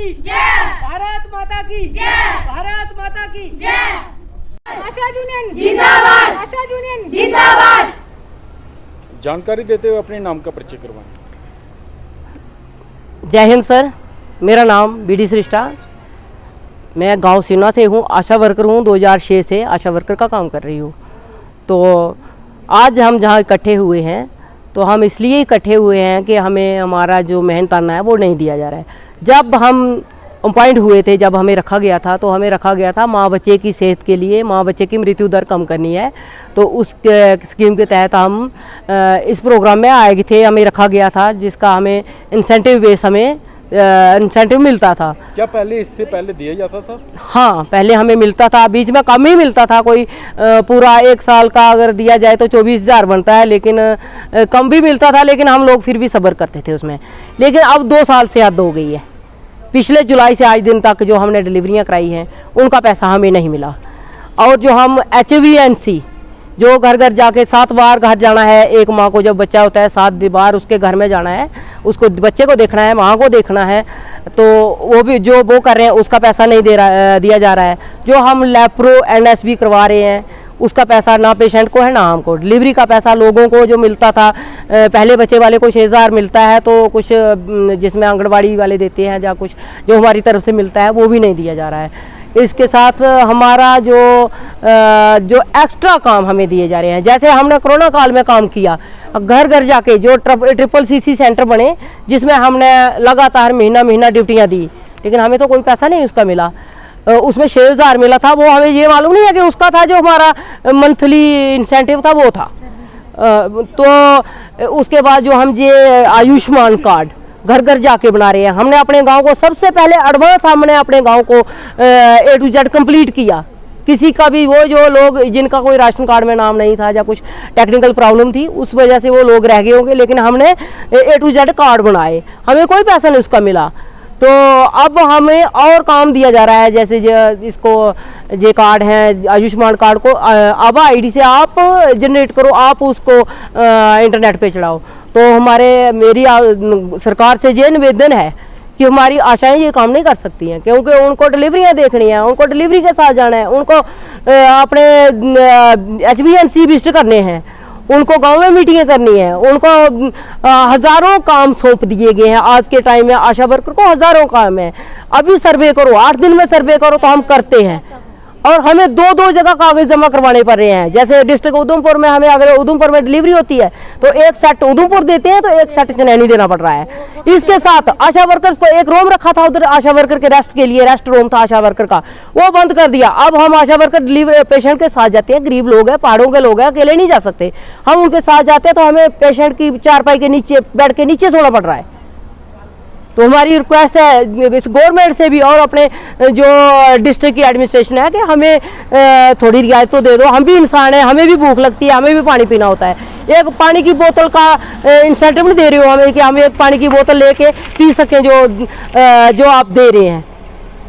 की जय, भारत माता की जय, भारत माता की जय। आशा यूनियन जिंदाबाद, आशा यूनियन जिंदाबाद। जानकारी देते हुए अपने नाम का परिचय करवाएं। जय हिंद सर, मेरा नाम बीडी श्रेष्ठा, मैं गांव सिन्ना से हूँ, आशा वर्कर हूँ। 2006 से आशा वर्कर का काम कर रही हूँ। तो आज हम जहाँ इकट्ठे हुए हैं तो हम इसलिए इकट्ठे हुए हैं कि हमें हमारा जो मेहनताना है वो नहीं दिया जा रहा है। जब हम अपॉइंट हुए थे, जब हमें रखा गया था तो हमें रखा गया था माँ बच्चे की सेहत के लिए, माँ बच्चे की मृत्यु दर कम करनी है। तो उस स्कीम के तहत हम इस प्रोग्राम में आए थे, हमें रखा गया था, जिसका हमें इंसेंटिव बेस हमें इंसेंटिव मिलता था। क्या पहले इससे पहले दिया जाता था? हाँ, पहले हमें मिलता था, बीच में कम ही मिलता था। कोई पूरा 1 साल का अगर दिया जाए तो 24,000 बनता है, लेकिन कम भी मिलता था, लेकिन हम लोग फिर भी सब्र करते थे उसमें। लेकिन अब 2 साल से हद हो गई है। पिछले जुलाई से आज दिन तक जो हमने डिलीवरियाँ कराई हैं उनका पैसा हमें नहीं मिला। और जो हम HVNC जो घर घर जाके 7 बार घर जाना है, एक माँ को जब बच्चा होता है 7 बार उसके घर में जाना है, उसको बच्चे को देखना है, माँ को देखना है, तो वो भी जो वो कर रहे हैं उसका पैसा नहीं दिया जा रहा है। जो हम लेप्रो NSB करवा रहे हैं उसका पैसा ना पेशेंट को है ना हमको। डिलीवरी का पैसा लोगों को जो मिलता था, पहले बच्चे वाले को 6,000 मिलता है, तो कुछ जिसमें आंगनबाड़ी वाले देते हैं या कुछ जो हमारी तरफ से मिलता है वो भी नहीं दिया जा रहा है। इसके साथ हमारा जो एक्स्ट्रा काम हमें दिए जा रहे हैं, जैसे हमने कोरोना काल में काम किया, घर घर जाके जो CCC सेंटर बने, जिसमें हमने लगातार महीना ड्यूटियाँ दी, लेकिन हमें तो कोई पैसा नहीं उसका मिला। उसमें 6,000 मिला था, वो हमें ये मालूम नहीं है कि उसका था जो हमारा मंथली इंसेंटिव था वो था। तो उसके बाद जो हम ये आयुष्मान कार्ड घर घर जाके बना रहे हैं, हमने अपने गांव को सबसे पहले एडवांस हमने अपने गांव को A to Z कंप्लीट किया। किसी का भी वो जो लोग जिनका कोई राशन कार्ड में नाम नहीं था या कुछ टेक्निकल प्रॉब्लम थी उस वजह से वो लोग रह गए होंगे, लेकिन हमने A to Z कार्ड बनाए, हमें कोई पैसा नहीं उसका मिला। तो अब हमें और काम दिया जा रहा है, जैसे इसको ये कार्ड है आयुष्मान कार्ड को आभा ID से आप जनरेट करो, आप उसको इंटरनेट पे चढ़ाओ। तो मेरी सरकार से ये निवेदन है कि हमारी आशाएं ये काम नहीं कर सकती हैं, क्योंकि उनको डिलीवरियां देखनी है, उनको डिलीवरी के साथ जाना है, उनको अपने HVNC विजिट करने हैं, उनको गांव में मीटिंगें करनी है, उनको हज़ारों काम सौंप दिए गए हैं। आज के टाइम में आशा वर्कर को हज़ारों काम है। अभी सर्वे करो, 8 दिन में सर्वे करो, तो हम करते हैं। और हमें 2 जगह कागज जमा करवाने पड़ रहे हैं। जैसे डिस्ट्रिक्ट उधमपुर में हमें अगर उधमपुर में डिलीवरी होती है तो 1 सेट उधमपुर देते हैं, तो 1 सेट चनैनी देना पड़ रहा है। इसके साथ आशा वर्कर्स को एक रूम रखा था उधर, आशा वर्कर के रेस्ट के लिए, रेस्ट रूम था आशा वर्कर का, वो बंद कर दिया। अब हम आशा वर्कर डिलीवरी पेशेंट के साथ जाते हैं, गरीब लोग हैं, पहाड़ों के लोग हैं, अकेले नहीं जा सकते, हम उनके साथ जाते हैं, तो हमें पेशेंट की चारपाई के नीचे, बेड के नीचे सोना पड़ रहा है। तो हमारी रिक्वेस्ट है इस गवर्नमेंट से भी और अपने जो डिस्ट्रिक्ट की एडमिनिस्ट्रेशन है कि हमें थोड़ी रियायत तो दे दो। हम भी इंसान हैं, हमें भी भूख लगती है, हमें भी पानी पीना होता है। एक पानी की बोतल का इंसेंटिव नहीं दे रहे हो हमें कि हम एक पानी की बोतल लेके पी सकें जो आप दे रहे हैं।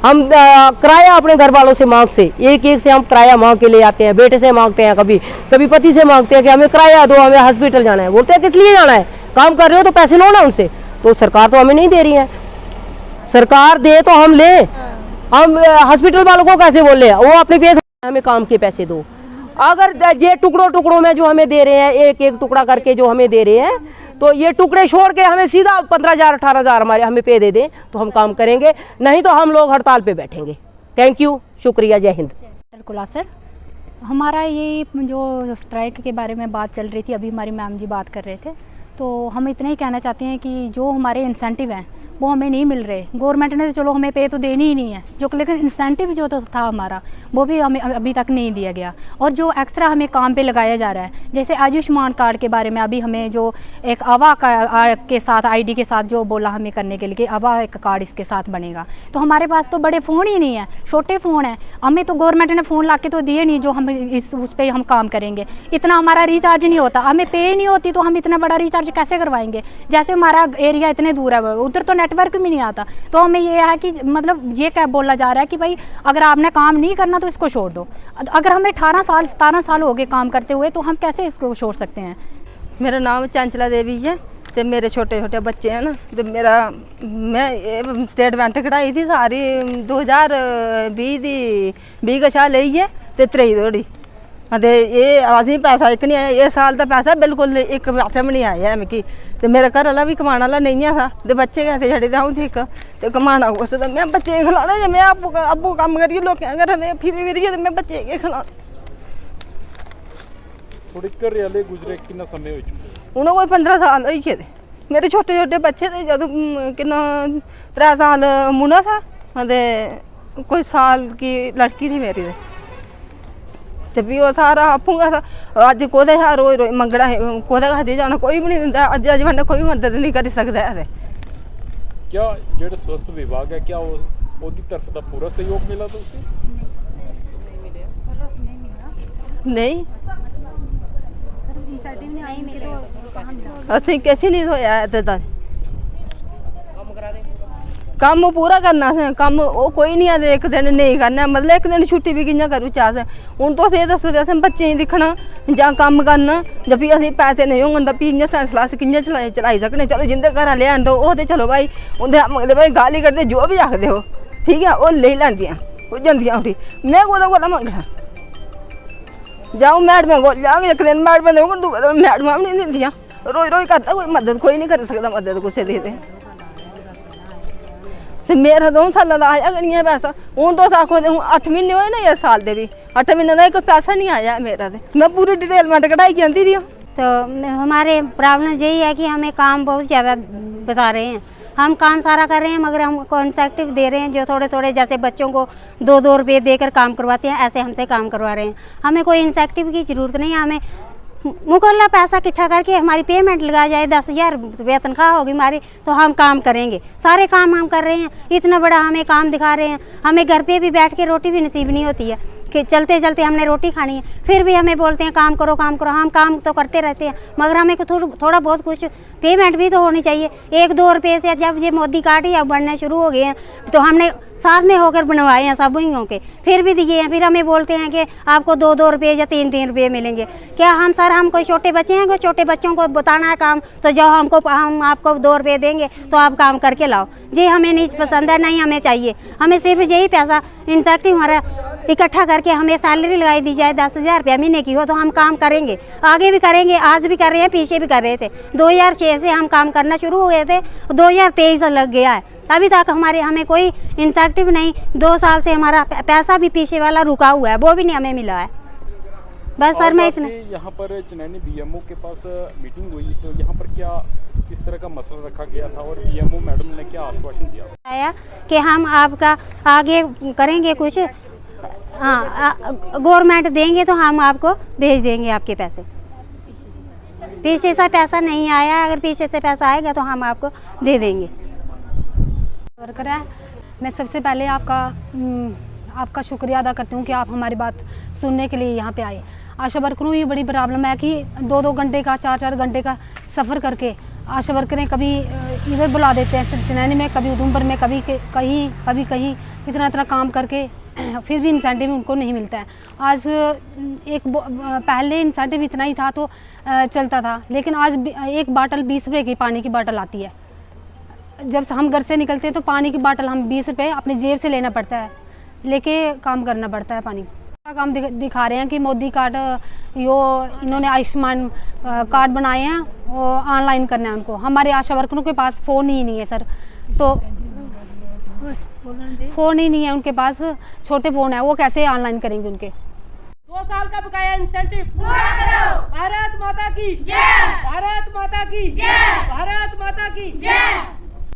हम किराया अपने घर वालों से मांग से एक से हम किराया मांग के ले आते हैं, बेटे से मांगते हैं, कभी पति से मांगते हैं कि हमें किराया दो, हमें हॉस्पिटल जाना है। बोलते हैं किस लिए जाना है, काम कर रहे हो तो पैसे लो ना उनसे। तो सरकार तो हमें नहीं दे रही है, सरकार दे तो हम ले, हम हॉस्पिटल वालों को कैसे बोले, वो अपने पे हमें काम के पैसे दो। अगर ये टुकड़ों में जो हमें दे रहे हैं, एक टुकड़ा करके जो हमें दे रहे हैं, तो ये टुकड़े छोड़ के हमें सीधा 15,000 18,000 हमें पे दे दें तो हम काम करेंगे, नहीं तो हम लोग हड़ताल पे बैठेंगे। थैंक यू, शुक्रिया, जय हिंद। सर, हमारा ये जो स्ट्राइक के बारे में बात चल रही थी, अभी हमारी मैम जी बात कर रहे थे, तो हम इतना ही कहना चाहते हैं कि जो हमारे इंसेंटिव हैं वो हमें नहीं मिल रहे। गवर्नमेंट ने तो चलो हमें पे तो देनी ही नहीं है, जो लेकिन इंसेंटिव जो तो था हमारा वो भी हमें अभी तक नहीं दिया गया। और जो एक्स्ट्रा हमें काम पे लगाया जा रहा है, जैसे आयुष्मान कार्ड के बारे में अभी हमें जो एक आभा के साथ ID के साथ जो बोला हमें करने के लिए कि आभा एक कार्ड इसके साथ बनेगा, तो हमारे पास तो बड़े फ़ोन ही नहीं है, छोटे फ़ोन हैं, हमें तो गवर्नमेंट ने फ़ोन ला के तो दिए नहीं जो हम उस पर हम काम करेंगे। इतना हमारा रिचार्ज नहीं होता, हमें पे ही नहीं होती, तो हम इतना बड़ा रिचार्ज कैसे करवाएंगे। जैसे हमारा एरिया इतने दूर है, उधर तो नेटवर्क भी नहीं आता, तो हमें ये है कि मतलब ये क्या बोला जा रहा है कि भाई अगर आपने काम नहीं करना तो इसको छोड़ दो। अगर हमें 17 साल हो गए काम करते हुए, तो हम कैसे इसको छोड़ सकते हैं। मेरा नाम चंचला देवी है, तो मेरे छोटे छोटे बच्चे हैं ना, तो मेरा मैं स्टेटमेंट कढ़ाई थी सारी 2020 दी 20 कशा लेइयै ते 23 धोड़ी। ते ये असें पैसा इक नहीं आया, इस साल का पैसा बिल्कुल एक पैसा भी नहीं आया मिगी। तो मेरा घर आह्ला भी कमाने आह्ला नहीं था, ते बच्चे गै थे छड़े अ'ऊं थी इक, ते कमाना कुछ ते मैं बच्चे खिलाने, मैं आपूं कम्म करियै लोकें घरै दे फिरियै ते मैं बच्चे गै खिलाने। थोड़े घरे आह्ले गुजरे किन्ना समय हो चुका? उ'नें कोई 15 साल होई गेदे। मेरे छोटे छोटे बच्चे थे, जदूं किन्ना 3 साल मुन्ना था ते कोई साल की लड़की थी मेरी ते भी ओह् सारा आपूं गै था। अज्ज कोह्दे शा रोज रोज मंगना कोह्दे कश जाना, कोई भी नहीं दिंदा। अज्ज बंदा कोई मदद नहीं करी सकदा है। क्या जेह्ड़ा स्वास्थ्य विभाग है, क्या ओह्दी तरफ दा पूरा सहयोग मिला तुसें? नहीं असें किश नहीं थ्होया इत्थै तक। कम्म पूरा करना असें, कम्म ओह् कोई नहीं आखदे इक दिन नेईं करना, मतलब इक दिन छुट्टी भी कि'यां करूचै अस। हून तुस एह् दस्सो ते असें बच्चें गी दिक्खना जां कम्म करना, जां फ्ही असें पैसे नेईं होङन तां फ्ही इ'यां साइंस क्लास कि'यां चलाई सकने। चलो जिंदे घरा आह्ले हैन तो ओह् ते चलो भाई उं'दे मंगदे भाई गाली कड्ढदे जो बी आखदे ओह्, ठीक ऐ, ओह् लेई लैंदियां, ओह् जंदियां उठी। में कोह्दे कोला मंगना? जाओ मैडमें कोल जाह्ग, इक दिन मैडमें देङन, दूए दिन मैडमां बी नहीं दिंदियां। रोज रोज करदा कोई मदद, कोई नहीं करी सकदा मदद कुसै दी। ते मेरा 2 साल का आया गै नहीं है पैसा। हूँ तुस आखो ते हूँ 8 महीने होए ना इस साल दे भी, 8 महीने का एक पैसा नहीं आया मेरा। ते मैं पूरी डिटेलमेंट कढ़ाई आंदी थी। तो हमारे प्रॉब्लम यही है कि हमें काम बहुत ज़्यादा बता रहे हैं। हम काम सारा कर रहे हैं मगर हमको इंसेंटिव दे रहे हैं जो थोड़े थोड़े, जैसे बच्चों को 2-2 रुपये देकर काम करवाते हैं, ऐसे हमसे काम करवा रहे हैं। हमें कोई इंसेंटिव की ज़रूरत नहीं है। हमें मुकल्ला पैसा इकट्ठा करके हमारी पेमेंट लगा जाए, 10,000 रुपये तनख्वाह होगी हमारी, तो हम काम करेंगे। सारे काम हम कर रहे हैं, इतना बड़ा हमें काम दिखा रहे हैं। हमें घर पे भी बैठ के रोटी भी नसीब नहीं होती है कि चलते चलते हमने रोटी खानी है, फिर भी हमें बोलते हैं काम करो काम करो। हम काम तो करते रहते हैं मगर हमें थोड़ा बहुत कुछ पेमेंट भी तो होनी चाहिए। 1-2 रुपये से जब ये मोदी कार्ड ही अब बढ़ने शुरू हो गए हैं, तो हमने साथ में होकर बनवाए हैं सब के, फिर भी दिए हैं। फिर हमें बोलते हैं कि आपको 2-2 रुपये या 3-3 रुपये मिलेंगे। क्या हम सर, हम कोई छोटे बच्चे हैं, कोई छोटे बच्चों को बताना है काम, तो जाओ हम आपको 2 रुपये देंगे तो आप काम करके लाओ जी। हमें नहीं पसंद है, नहीं हमें चाहिए। हमें सिर्फ यही पैसा इंसेंटिव हमारा इकट्ठा करके हमें सैलरी लगाई दी जाए, 10,000 रुपया महीने की हो, तो हम काम करेंगे, आगे भी करेंगे। आज भी कर रहे हैं, पीछे भी कर रहे थे। 2006 से हम काम करना शुरू हुए थे, 2023 लग गया है, अभी तक हमें कोई इंसेंटिव नहीं। 2 साल से हमारा पैसा भी पीछे वाला रुका हुआ है, वो भी नहीं हमें मिला है। बस सर मैं इतना। यहाँ पर चनैनी बीएमओ के पास मीटिंग हुई, तो यहाँ पर क्या किस तरह का मसला रखा गया था और बीएमओ मैडम ने क्या आश्वासन दिया आया कि हम आपका आगे करेंगे कुछ, हाँ गवर्नमेंट देंगे तो हम आपको भेज देंगे आपके पैसे। पीछे से पैसा नहीं आया, अगर पीछे से पैसा आएगा तो हम आपको दे देंगे। वर्कर है, मैं सबसे पहले आपका शुक्रिया अदा करती हूँ कि आप हमारी बात सुनने के लिए यहाँ पे आए। आशा वर्करों ये बड़ी प्रॉब्लम है कि 2-2 घंटे का 4-4 घंटे का सफ़र करके आशा वर्करें कभी इधर बुला देते हैं चनैनी में, कभी उधमपुर में, कभी कहीं इतना काम करके फिर भी इंसेंटिव उनको नहीं मिलता है। आज पहले इंसेंटिव इतना ही था तो चलता था, लेकिन आज एक बाटल 20 रुपये की पानी की बाटल आती है। जब हम घर से निकलते हैं तो पानी की बाटल हम 20 रुपये अपनी जेब से लेना पड़ता है, लेके काम करना पड़ता है। पानी का काम दिखा रहे हैं कि मोदी कार्ड इन्होंने आयुष्मान कार्ड बनाए हैं, वो ऑनलाइन करना है उनको। हमारे आशा वर्करों के पास फ़ोन ही नहीं है सर, तो फ़ोन ही नहीं है उनके पास, छोटे फ़ोन है, वो कैसे ऑनलाइन करेंगे उनके। 2 साल का बकाया इंसेंटिव पूरा करो। भारत माता की जय, भारत माता की जय, भारत माता की जय।